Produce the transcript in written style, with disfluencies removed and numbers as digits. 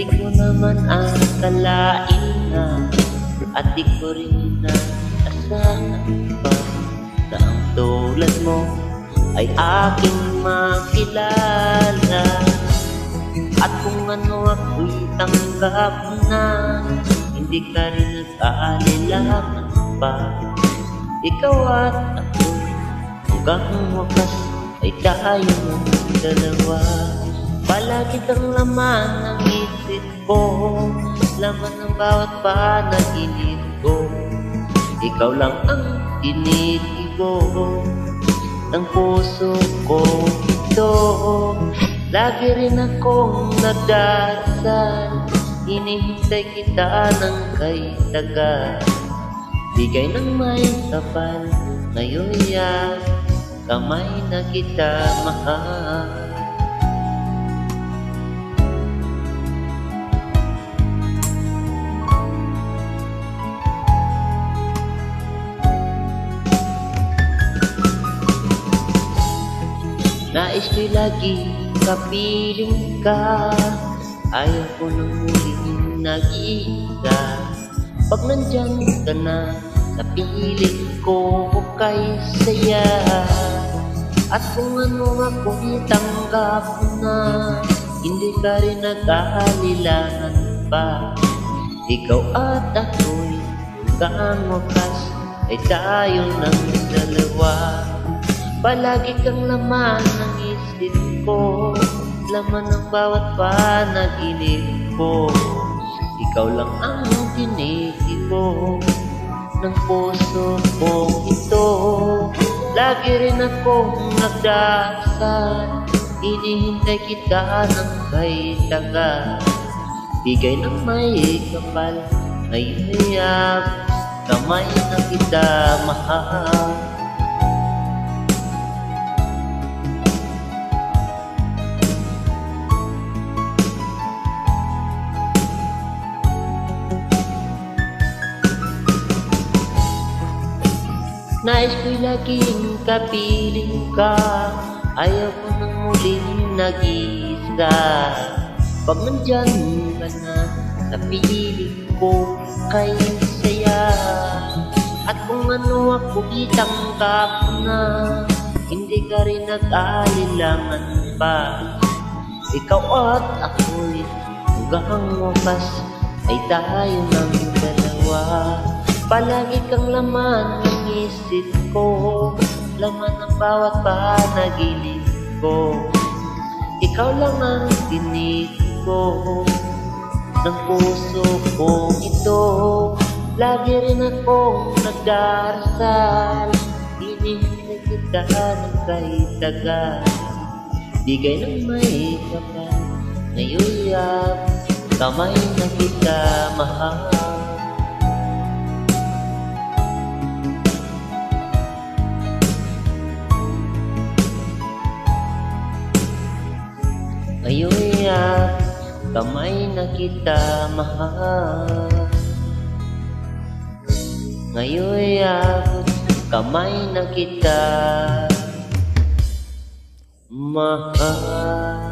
Di ko naman akalain na at di ko rin inaasahan pa na ang tulad mo ay aking makilala. At kung ano ako'y tanggap na, hindi ka rin nag-aalilangan pa. Ikaw at ako hanggang wakas ay tayong dalawa. Palagi kang laman ng isip ko, laman ng bawat panaginip ko. Ikaw lang ang tinitigo ng puso ko ito. Lagi rin akong nagdasal, hinihintay kita ng kay tagal. Bigay ng may kapal, ngayon yan kamay na kita mahal. Nais ko'y lagi kapiling ka, ayaw ko nang muling nag-iisa. Pag nandyan ka na, napiling ko kay saya. At kung ano ako'y tanggap na, hindi ka rin nag-aalilangan pa. Ikaw at ako'y hanggang wakas ay tayo ng dalawa. Palagi kang laman ng isip ko, laman ng bawat panaginip ko. Ikaw lang ang tinitigo ng puso ko ito. Lagi rin akong nagdasal, hinihintay kita ng kay tagal. Bigay ng may kapal, ngayon kamay na kita mahal. Nais ko'y laging kapiling ka, ayaw ko nang muling nag-iisa. Pag nandyan ka na, napiling ko kay saya. At kung ano ako'y tanggap na, hindi ka rin nag-aalilangan pa. Ikaw at ako'y hanggang wakas ay tayo ng dalawa. Palagi kang laman ng isip ko, laman ng bawat panaginip ko. Ikaw lang ang tinitigo ng puso ko ito. Lagi rin akong nagdarasal, hinihintay kita ng kay tagal. Bigay ng may kapal, ngayon kamay na kita mahal. Ngayon kamay na kita mahal. Ngayon kamay na kita mahal.